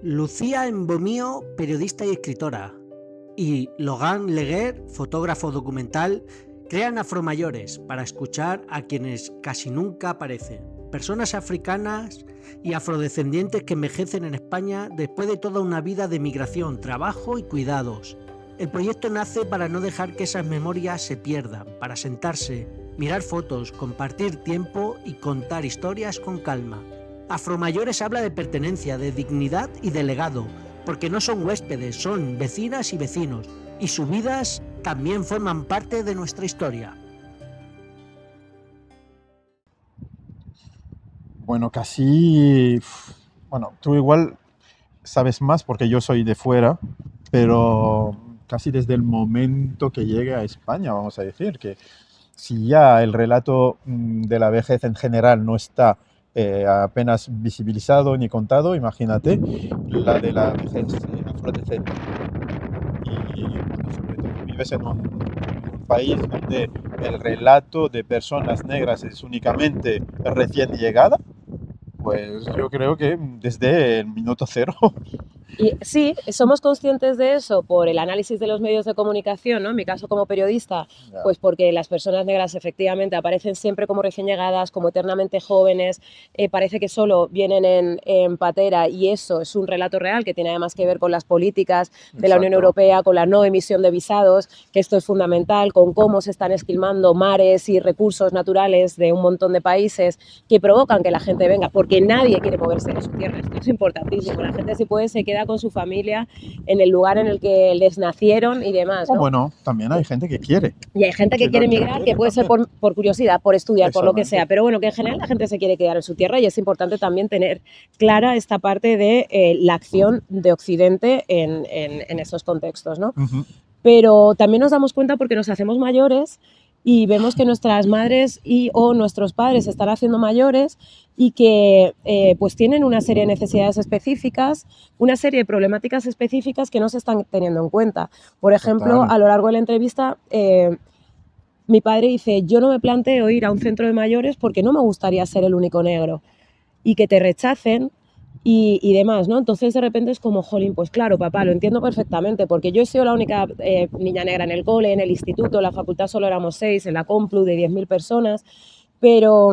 Lucía Embomío, periodista y escritora, y Logan Leguer, fotógrafo documental, crean Afromayores para escuchar a quienes casi nunca aparecen, personas africanas y afrodescendientes que envejecen en España después de toda una vida de migración, trabajo y cuidados. El proyecto nace para no dejar que esas memorias se pierdan, para sentarse, mirar fotos, compartir tiempo y contar historias con calma. Afromayores habla de pertenencia, de dignidad y de legado, porque no son huéspedes, son vecinas y vecinos, y sus vidas también forman parte de nuestra historia. Bueno, tú igual sabes más porque yo soy de fuera, pero casi desde el momento que llegué a España, vamos a decir, que si ya el relato de la vejez en general no está apenas visibilizado ni contado, imagínate la de la vejez afrodescendiente. Y cuando sobre todo vives en un país donde el relato de personas negras es únicamente recién llegada, pues yo creo que desde el minuto cero. Y sí, somos conscientes de eso por el análisis de los medios de comunicación, ¿no? En mi caso como periodista, pues porque las personas negras efectivamente aparecen siempre como recién llegadas, como eternamente jóvenes, parece que solo vienen en patera, y eso es un relato real que tiene además que ver con las políticas de la Unión Europea, con la no emisión de visados, que esto es fundamental, con cómo se están esquilmando mares y recursos naturales de un montón de países que provocan que la gente venga, porque nadie quiere moverse de su tierra. Esto es importantísimo. La gente, si puede, se queda con su familia en el lugar en el que les nacieron y demás, ¿no? Bueno, también hay gente que quiere. Y hay gente que quiere emigrar, que puede ser por curiosidad, por estudiar, por lo que sea, pero bueno, que en general la gente se quiere quedar en su tierra, y es importante también tener clara esta parte de la acción de Occidente en estos contextos, ¿no? Pero también nos damos cuenta, porque nos hacemos mayores y vemos que nuestras madres o nuestros padres se están haciendo mayores y que pues tienen una serie de necesidades específicas, una serie de problemáticas específicas que no se están teniendo en cuenta. Por ejemplo, a lo largo de la entrevista, mi padre dice: yo no me planteo ir a un centro de mayores porque no me gustaría ser el único negro, y que te rechacen y demás, ¿no? Entonces de repente es como, jolín, pues claro, papá, lo entiendo perfectamente, porque yo he sido la única niña negra en el cole, en el instituto, en la facultad solo éramos 6, en la Complu de 10.000 personas, pero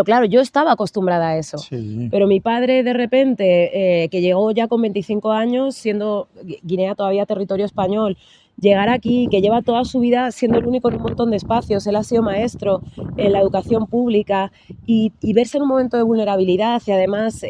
claro, yo estaba acostumbrada a eso. Sí. Pero mi padre, de repente, que llegó ya con 25 años, siendo Guinea todavía territorio español, llegar aquí, que lleva toda su vida siendo el único en un montón de espacios, él ha sido maestro en la educación pública, y verse en un momento de vulnerabilidad, y además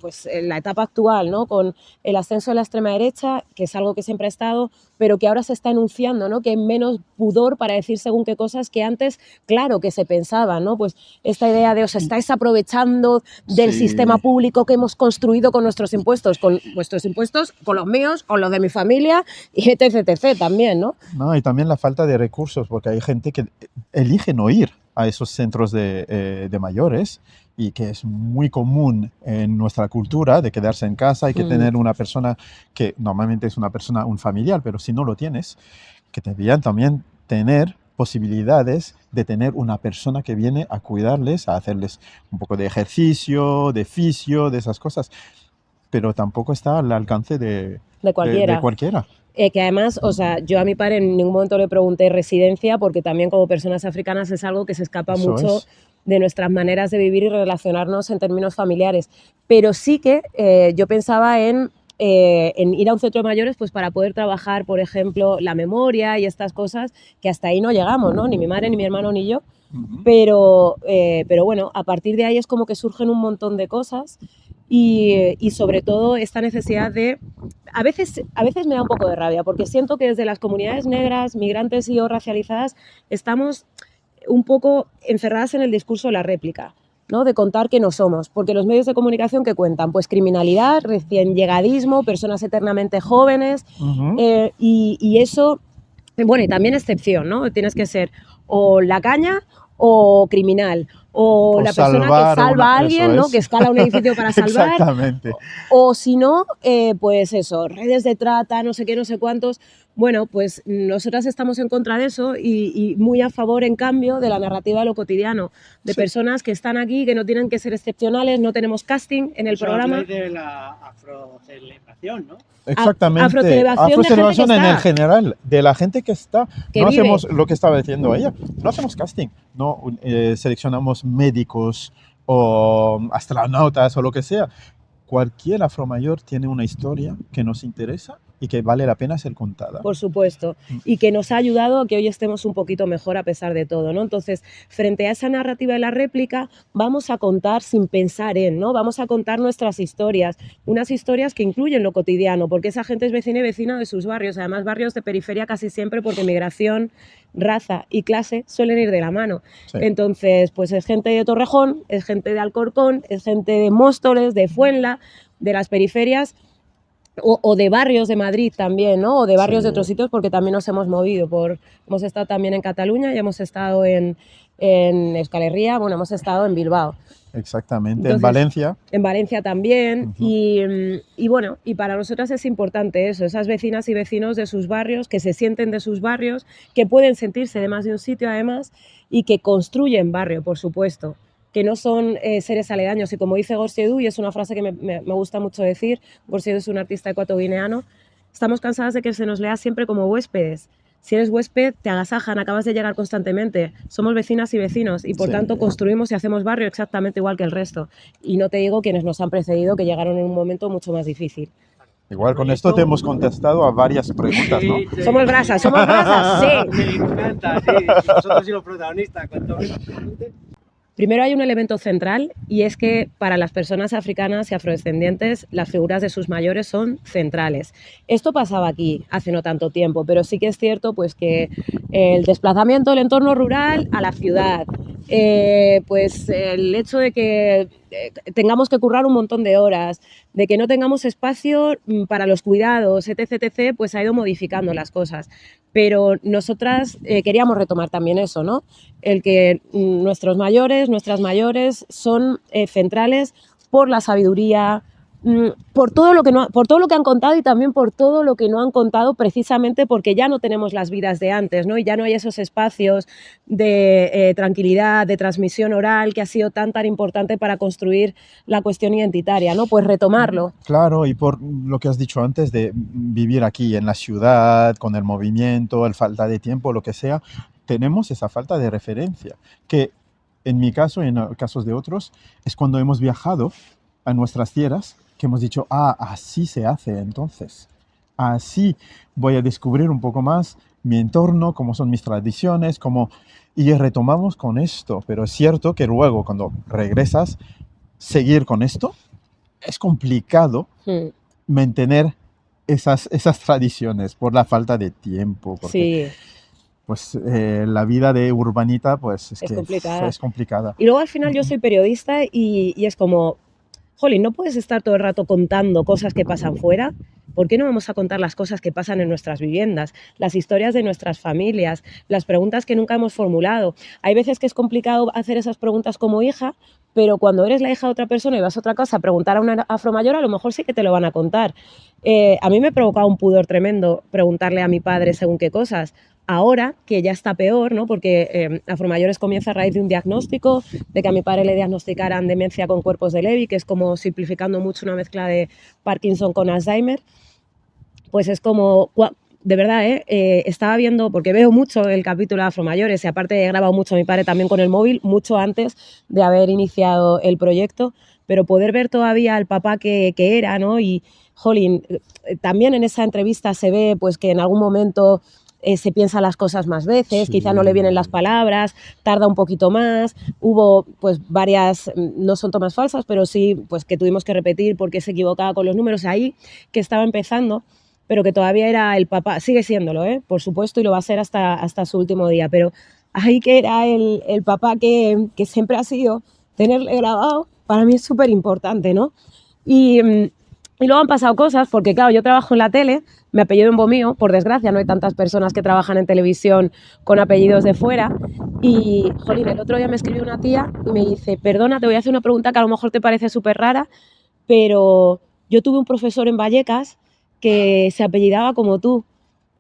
pues en la etapa actual, ¿no? Con el ascenso de la extrema derecha, que es algo que siempre ha estado, pero que ahora se está enunciando, ¿no? Que hay menos pudor para decir según qué cosas que antes, claro, que se pensaba, ¿no? Pues esta idea de os estáis aprovechando del sistema público que hemos construido con nuestros impuestos, con vuestros impuestos, con los míos, con los de mi familia, y etc. también, ¿no? No, y también la falta de recursos, porque hay gente que elige no ir a esos centros de mayores, y que es muy común en nuestra cultura de quedarse en casa. Hay que tener una persona que normalmente es una persona, un familiar, pero si no lo tienes, que deberían también tener posibilidades de tener una persona que viene a cuidarles, a hacerles un poco de ejercicio, de fisio, de esas cosas, pero tampoco está al alcance de cualquiera. Que además, o sea, yo a mi padre en ningún momento le pregunté residencia, porque también como personas africanas es algo que se escapa mucho de nuestras maneras de vivir y relacionarnos en términos familiares. Pero sí que yo pensaba en ir a un centro de mayores, pues para poder trabajar, por ejemplo, la memoria y estas cosas, que hasta ahí no llegamos, ¿no? Ni mi madre, ni mi hermano, ni yo. Pero bueno, a partir de ahí es como que surgen un montón de cosas, y sobre todo esta necesidad de... A veces me da un poco de rabia, porque siento que desde las comunidades negras, migrantes y o racializadas estamos un poco encerradas en el discurso de la réplica, ¿no? De contar que no somos, porque los medios de comunicación que cuentan, pues criminalidad, recién llegadismo, personas eternamente jóvenes, y eso, bueno, y también excepción, ¿no? Tienes que ser o la caña o criminal, o la persona que salva a alguien, ¿no? Que escala un edificio para salvar. Exactamente. O si no, pues eso, redes de trata, no sé qué, no sé cuántos. Bueno, pues nosotras estamos en contra de eso y muy a favor, en cambio, de la narrativa de lo cotidiano, de personas que están aquí, que no tienen que ser excepcionales, no tenemos casting en el programa. Habláis de la afrocelebración, ¿no? Exactamente. Afrocelebración en el general, de la gente que está. Que no vive. hacemos lo que estaba diciendo ella, no hacemos casting, no seleccionamos médicos o astronautas o lo que sea. Cualquier afromayor tiene una historia que nos interesa y que vale la pena ser contada. Por supuesto, y que nos ha ayudado a que hoy estemos un poquito mejor a pesar de todo, ¿no? Entonces, frente a esa narrativa de la réplica, vamos a contar sin pensar en, ¿no? Vamos a contar nuestras historias, unas historias que incluyen lo cotidiano, porque esa gente es vecina y vecina de sus barrios, además barrios de periferia casi siempre, porque migración, raza y clase suelen ir de la mano. Sí. Entonces, pues es gente de Torrejón, es gente de Alcorcón, es gente de Móstoles, de Fuenla, de las periferias, o de barrios de Madrid también, ¿no? O de barrios de otros sitios, porque también nos hemos movido. Hemos estado también en Cataluña y hemos estado en Euskal Herria, bueno, hemos estado en Bilbao. Exactamente. Entonces, en Valencia. En Valencia también. Y bueno, y para nosotras es importante eso, esas vecinas y vecinos de sus barrios, que se sienten de sus barrios, que pueden sentirse de más de un sitio además, y que construyen barrio, por supuesto, que no son seres aledaños. Y como dice Gorsiedú, y es una frase que me gusta mucho decir, Gorsiedú es un artista ecuatoguineano, estamos cansadas de que se nos lea siempre como huéspedes. Si eres huésped, te agasajan, acabas de llegar constantemente. Somos vecinas y vecinos y por tanto construimos y hacemos barrio exactamente igual que el resto. Y no te digo quienes nos han precedido, que llegaron en un momento mucho más difícil. Igual con esto te hemos contestado a varias preguntas, ¿no? Sí. Somos brasas, sí. Me encanta, sí. Vosotros y los protagonistas. Primero hay un elemento central y es que para las personas africanas y afrodescendientes las figuras de sus mayores son centrales. Esto pasaba aquí hace no tanto tiempo, pero sí que es cierto pues, que el desplazamiento del entorno rural a la ciudad, pues el hecho de que tengamos que currar un montón de horas, de que no tengamos espacio para los cuidados, etc., pues ha ido modificando las cosas. Pero nosotras queríamos retomar también eso, ¿no? El que nuestras mayores son centrales por la sabiduría, por todo lo que han contado y también por todo lo que no han contado, precisamente porque ya no tenemos las vidas de antes, ¿no? Y ya no hay esos espacios de tranquilidad, de transmisión oral, que ha sido tan importante para construir la cuestión identitaria, ¿no? Pues retomarlo. Claro, y por lo que has dicho antes de vivir aquí en la ciudad, con el movimiento, la falta de tiempo, lo que sea, tenemos esa falta de referencia, que en mi caso y en casos de otros, es cuando hemos viajado a nuestras tierras, que hemos dicho, así se hace entonces, así voy a descubrir un poco más mi entorno, cómo son mis tradiciones, y retomamos con esto, pero es cierto que luego cuando regresas, seguir con esto, es complicado mantener esas tradiciones por la falta de tiempo, porque pues, la vida de urbanita pues, es complicada. Y luego al final yo soy periodista y es como, jolín, no puedes estar todo el rato contando cosas que pasan fuera. ¿Por qué no vamos a contar las cosas que pasan en nuestras viviendas, las historias de nuestras familias, las preguntas que nunca hemos formulado? Hay veces que es complicado hacer esas preguntas como hija, pero cuando eres la hija de otra persona y vas a otra casa a preguntar a una afromayor, a lo mejor sí que te lo van a contar. A mí me provocaba un pudor tremendo preguntarle a mi padre según qué cosas. Ahora, que ya está peor, ¿no? Porque Afromayores comienza a raíz de un diagnóstico, de que a mi padre le diagnosticaran demencia con cuerpos de Lewy, que es como, simplificando mucho, una mezcla de Parkinson con Alzheimer. Pues es como, de verdad, estaba viendo, porque veo mucho el capítulo de Afromayores, y aparte he grabado mucho a mi padre también con el móvil, mucho antes de haber iniciado el proyecto, pero poder ver todavía al papá que era, ¿no? Y, jolín, también en esa entrevista se ve pues, que en algún momento se piensa las cosas más veces, quizá no le vienen las palabras, tarda un poquito más, hubo pues varias, no son tomas falsas, pero sí pues que tuvimos que repetir porque se equivocaba con los números ahí, que estaba empezando, pero que todavía era el papá, sigue siéndolo, por supuesto, y lo va a ser hasta su último día, pero ahí que era el papá que siempre ha sido, tenerle grabado, para mí es súper importante, ¿no? Y luego han pasado cosas, porque claro, yo trabajo en la tele, mi apellido en Bomío, por desgracia no hay tantas personas que trabajan en televisión con apellidos de fuera, Y, jolín, el otro día me escribió una tía y me dice, perdona, te voy a hacer una pregunta que a lo mejor te parece súper rara, pero yo tuve un profesor en Vallecas que se apellidaba como tú.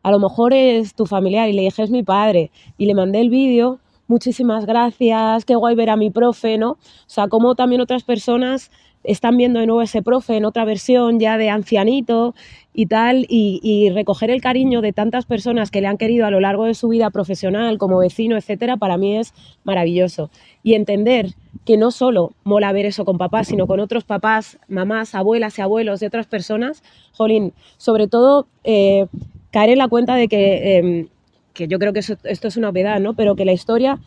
A lo mejor es tu familiar. Y le dije, es mi padre. Y le mandé el vídeo, muchísimas gracias, qué guay ver a mi profe, ¿no? O sea, como también otras personas están viendo de nuevo ese profe en otra versión ya de ancianito y tal, y recoger el cariño de tantas personas que le han querido a lo largo de su vida profesional, como vecino, etcétera, para mí es maravilloso. Y entender que no solo mola ver eso con papás, sino con otros papás, mamás, abuelas y abuelos de otras personas, jolín, sobre todo caer en la cuenta de que yo creo que esto es una obviedad, ¿no? Pero que la historia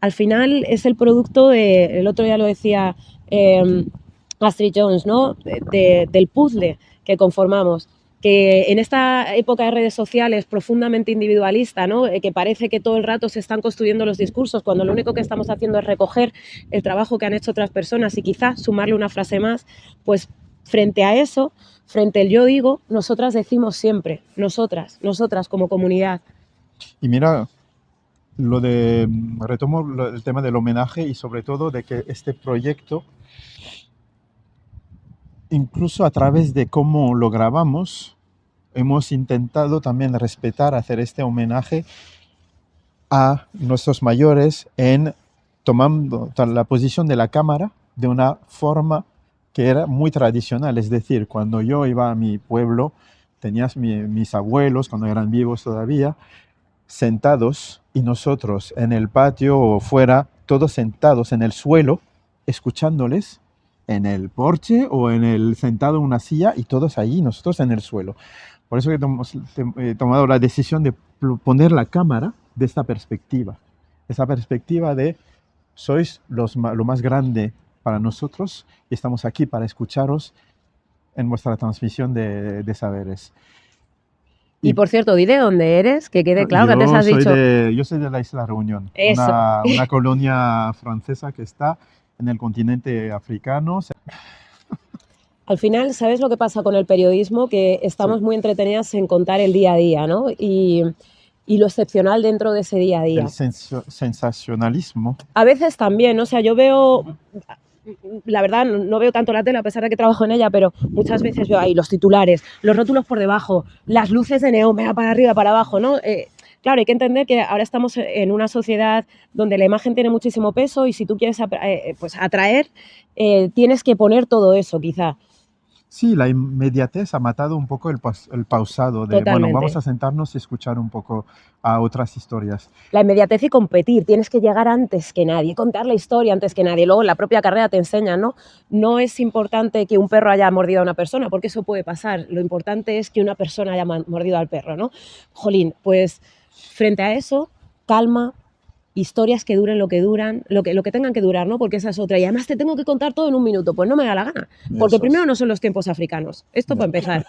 al final es el producto el otro día lo decía Astrid Jones, ¿no? Del puzzle que conformamos. Que en esta época de redes sociales profundamente individualista, ¿no? Que parece que todo el rato se están construyendo los discursos cuando lo único que estamos haciendo es recoger el trabajo que han hecho otras personas y quizá sumarle una frase más, pues frente a eso, frente al yo digo, nosotras decimos siempre, nosotras como comunidad. Y mira, retomo el tema del homenaje y sobre todo de que este proyecto, incluso a través de cómo lo grabamos, hemos intentado también respetar, hacer este homenaje a nuestros mayores en tomando la posición de la cámara de una forma que era muy tradicional. Es decir, cuando yo iba a mi pueblo, tenías mis abuelos, cuando eran vivos todavía, sentados y nosotros en el patio o fuera, todos sentados en el suelo, escuchándoles en el porche o sentado en una silla y todos allí, nosotros en el suelo. Por eso he tomado la decisión de poner la cámara de esta perspectiva. Esa perspectiva de sois lo más grande para nosotros y estamos aquí para escucharos en vuestra transmisión de saberes. Y por cierto, di de dónde eres, que quede claro que antes has dicho... Yo soy de la Isla Reunión, Eso. una colonia francesa que está en el continente africano. Al final, ¿sabes lo que pasa con el periodismo? Que estamos Sí. muy entretenidas en contar el día a día, ¿no? Y lo excepcional dentro de ese día a día. El sensacionalismo. A veces también, o sea, yo veo, la verdad, no veo tanto la tele a pesar de que trabajo en ella, pero muchas veces veo ahí los titulares, los rótulos por debajo, las luces de neón, mega para arriba, para abajo, ¿no? Claro, hay que entender que ahora estamos en una sociedad donde la imagen tiene muchísimo peso y si tú quieres pues atraer, tienes que poner todo eso, quizá. Sí, la inmediatez ha matado un poco el pausado de, Totalmente. bueno, vamos a sentarnos y escuchar un poco a otras historias. La inmediatez y competir, tienes que llegar antes que nadie, contar la historia antes que nadie. Luego en la propia carrera te enseñan, ¿no? No es importante que un perro haya mordido a una persona, porque eso puede pasar. Lo importante es que una persona haya mordido al perro, ¿no? Jolín, pues frente a eso, calma, historias que duren lo que duran, lo que tengan que durar, ¿no? Porque esa es otra. Y además te tengo que contar todo en un minuto. Pues no me da la gana. Porque primero no son los tiempos africanos. Esto para empezar.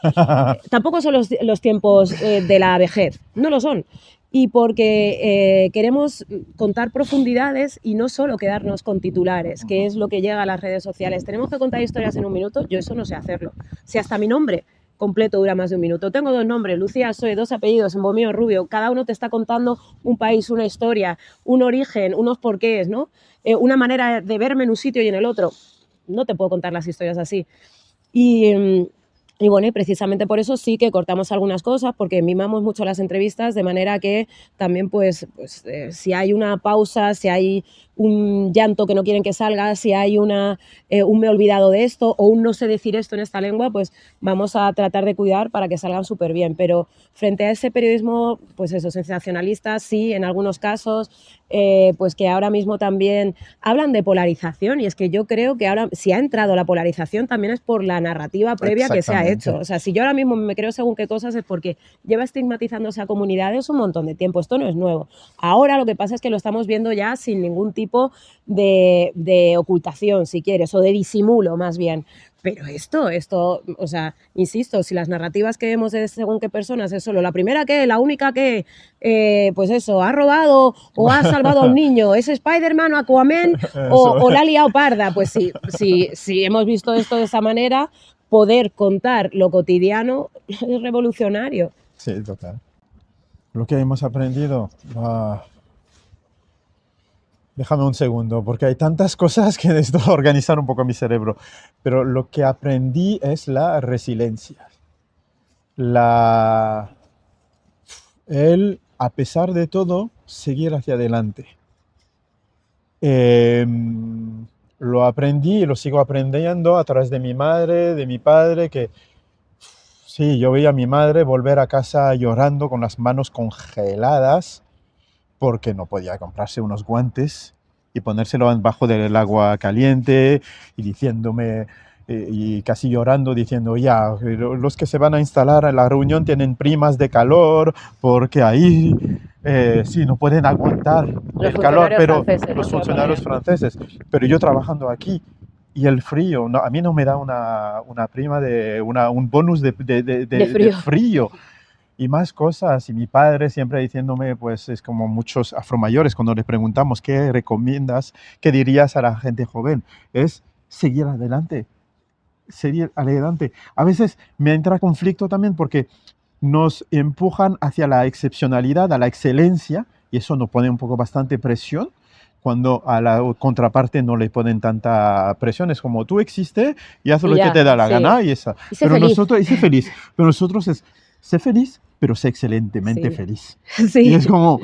Tampoco son los tiempos de la vejez. No lo son. Y porque queremos contar profundidades y no solo quedarnos con titulares, que es lo que llega a las redes sociales. Tenemos que contar historias en un minuto. Yo eso no sé hacerlo. Si hasta mi nombre completo dura más de un minuto. Tengo dos nombres, Lucía Soy, dos apellidos, Embomío Rubio. Cada uno te está contando un país, una historia, un origen, unos porqués, ¿no? Una manera de verme en un sitio y en el otro. No te puedo contar las historias así. Y bueno, y precisamente por eso sí que cortamos algunas cosas, porque mimamos mucho las entrevistas, de manera que también pues si hay una pausa, si hay un llanto que no quieren que salga, si hay un me he olvidado de esto o un no sé decir esto en esta lengua, pues vamos a tratar de cuidar para que salgan súper bien. Pero frente a ese periodismo, pues eso, sensacionalista, sí, en algunos casos, pues que ahora mismo también hablan de polarización, y es que yo creo que ahora, si ha entrado la polarización, también es por la narrativa previa que se ha hecho. O sea, si yo ahora mismo me creo según qué cosas es porque lleva estigmatizándose a comunidades un montón de tiempo. Esto no es nuevo. Ahora lo que pasa es que lo estamos viendo ya sin ningún tipo de ocultación, si quieres, o de disimulo más bien. Pero esto, o sea, insisto, si las narrativas que vemos de según qué personas es solo la primera que, la única que, pues eso, ha robado o ha salvado a un niño, es Spider-Man o Aquaman o la ha liado parda, pues sí, hemos visto esto de esa manera, poder contar lo cotidiano es revolucionario. Sí, total. Lo que hemos aprendido, Déjame un segundo, porque hay tantas cosas que necesito organizar un poco mi cerebro. Pero lo que aprendí es la resiliencia. La... El, a pesar de todo, seguir hacia adelante. Eh, lo aprendí y lo sigo aprendiendo a través de mi madre, de mi padre, que sí, yo veía a mi madre volver a casa llorando con las manos congeladas porque no podía comprarse unos guantes y ponérselo debajo del agua caliente y diciéndome, y casi llorando, diciendo, ya, los que se van a instalar en la reunión tienen primas de calor porque ahí sí, no pueden aguantar Los el calor, funcionarios pero franceses, ¿no? los Que lo funcionarios ponían. franceses, pero yo trabajando aquí. Y el frío, no, a mí no me da una prima de un bonus De de frío. frío y más cosas. Y mi padre siempre diciéndome, pues es como muchos afromayores, cuando le preguntamos qué recomiendas, qué dirías a la gente joven, es seguir adelante, seguir adelante. A veces me entra conflicto también porque nos empujan hacia la excepcionalidad, a la excelencia, y eso nos pone un poco bastante presión. Cuando a la contraparte no le ponen tanta presión, es como tú existes y haz Y lo que te ya, da la sí. gana y esa. Y sé Pero feliz. nosotros, y sé feliz, pero nosotros es, sé feliz, pero sé excelentemente Sí, feliz. Y sí. es como,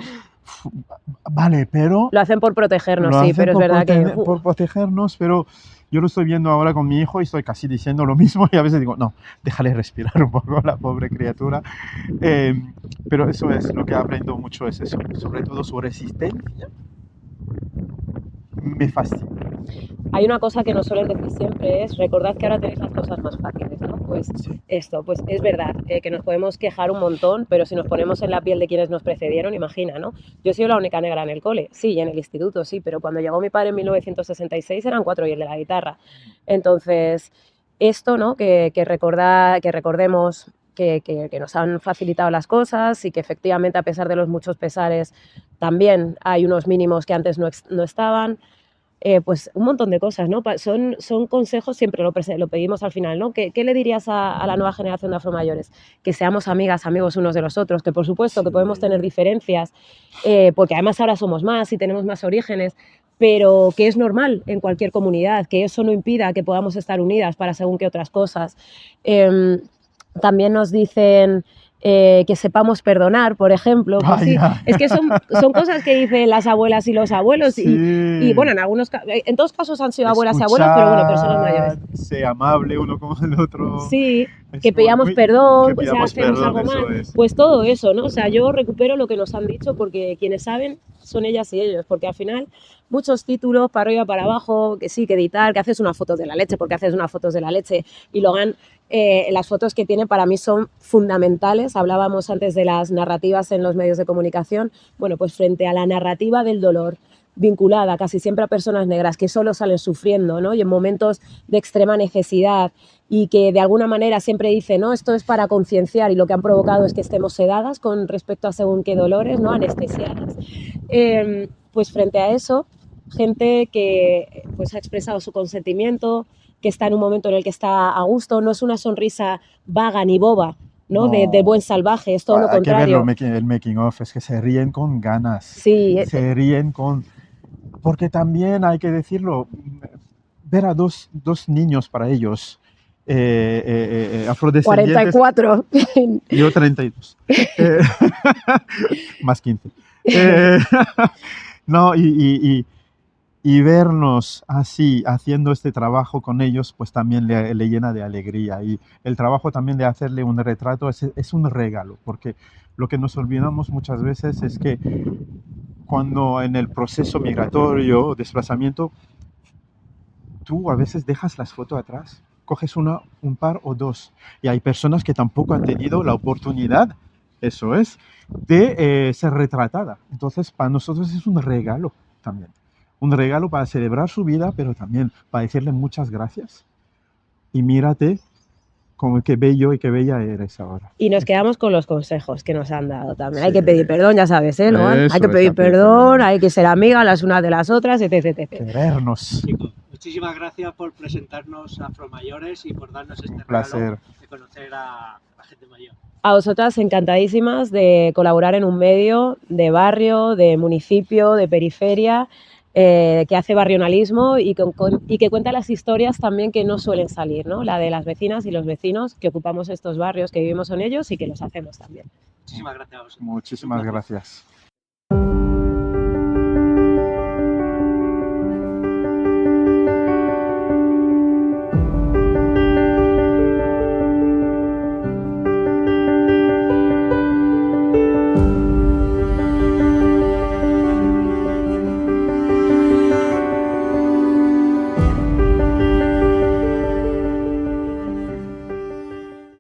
vale, pero Lo hacen por protegernos, lo sí, hacen pero es verdad que por protegernos, pero yo lo estoy viendo ahora con mi hijo y estoy casi diciendo lo mismo y a veces digo, no, déjale respirar un poco la pobre criatura. Eh, pero eso es lo que aprendo mucho, es eso, sobre todo su resistencia, me fascina. hay una cosa que nos suelen decir siempre es, recordad que ahora tenéis las cosas más fáciles, ¿no? Pues Sí, esto, pues es verdad, que nos podemos quejar un montón, pero si nos ponemos en la piel de quienes nos precedieron, imagina, ¿no? Yo he sido la única negra en el cole, sí, y en el instituto, sí, pero cuando llegó mi padre en 1966 eran 4 y el de la guitarra. Entonces, esto, ¿no? Que recordemos que nos han facilitado las cosas y que efectivamente, a pesar de los muchos pesares, también hay unos mínimos que antes no estaban. Pues un montón de cosas, ¿no? Son consejos, siempre lo pedimos al final, ¿no? ¿Qué le dirías a la nueva generación de afromayores? Que seamos amigas, amigos unos de los otros, que por supuesto que podemos tener diferencias, porque además ahora somos más y tenemos más orígenes, pero que es normal en cualquier comunidad, que eso no impida que podamos estar unidas para según qué otras cosas. Eh, también nos dicen que sepamos perdonar, por ejemplo, pues sí, vaya, es que son cosas que dicen las abuelas y los abuelos y sí, bueno, en todos casos han sido abuelas y abuelos, pero bueno, personas mayores. escuchad, sé amable uno con el otro, Sí, es que pedíamos muy, perdón, que pues si pidamos hacemos perdón, algo mal, eso es. pues todo eso, ¿no? O sea, yo recupero lo que nos han dicho porque quienes saben son ellas y ellos, porque al final muchos títulos para arriba, para abajo, que sí, que editar, que haces unas fotos de la leche, porque haces unas fotos de la leche y Logan, las fotos que tiene para mí son fundamentales. Hablábamos antes de las narrativas en los medios de comunicación. Bueno, pues frente a la narrativa del dolor, vinculada casi siempre a personas negras que solo salen sufriendo, ¿no? Y en momentos de extrema necesidad y que de alguna manera siempre dice, no, esto es para concienciar y lo que han provocado es que estemos sedadas con respecto a según qué dolores, ¿no? Anestesiadas. Pues frente a eso, gente que pues ha expresado su consentimiento, que está en un momento en el que está a gusto, no es una sonrisa vaga ni boba, ¿no? De buen No, salvaje, es todo lo hay que verlo, contrario. el making of, es que se ríen con ganas, Sí, se ríen con... Porque también hay que decirlo, ver a dos niños para ellos, afrodescendientes, 44. yo 32, eh, más 15. Eh, no, y vernos así, haciendo este trabajo con ellos, pues también le llena de alegría. Y el trabajo también de hacerle un retrato es un regalo, porque lo que nos olvidamos muchas veces es que cuando en el proceso migratorio, desplazamiento, tú a veces dejas las fotos atrás, coges una, un par o dos, y hay personas que tampoco han tenido la oportunidad, eso es, de ser retratada. Entonces, para nosotros es un regalo también. Un regalo para celebrar su vida, pero también para decirle muchas gracias. Y mírate como qué bello y qué bella eres ahora. Y nos quedamos con los consejos que nos han dado también. Sí, Hay que pedir perdón, ya sabes, Logan? Hay que eso es, pedir a pedir perdón, perdón. hay que ser amigas las unas de las otras, etc, etc. Querernos. Chicos, muchísimas gracias por presentarnos a Afromayores y por darnos Un este regalo placer. de conocer a la gente mayor. A vosotras encantadísimas de colaborar en un medio de barrio, de municipio, de periferia que hace barrionalismo y que cuenta las historias también que no suelen salir, ¿no? La de las vecinas y los vecinos que ocupamos estos barrios, que vivimos en ellos y que los hacemos también. Muchísimas gracias. Muchísimas gracias.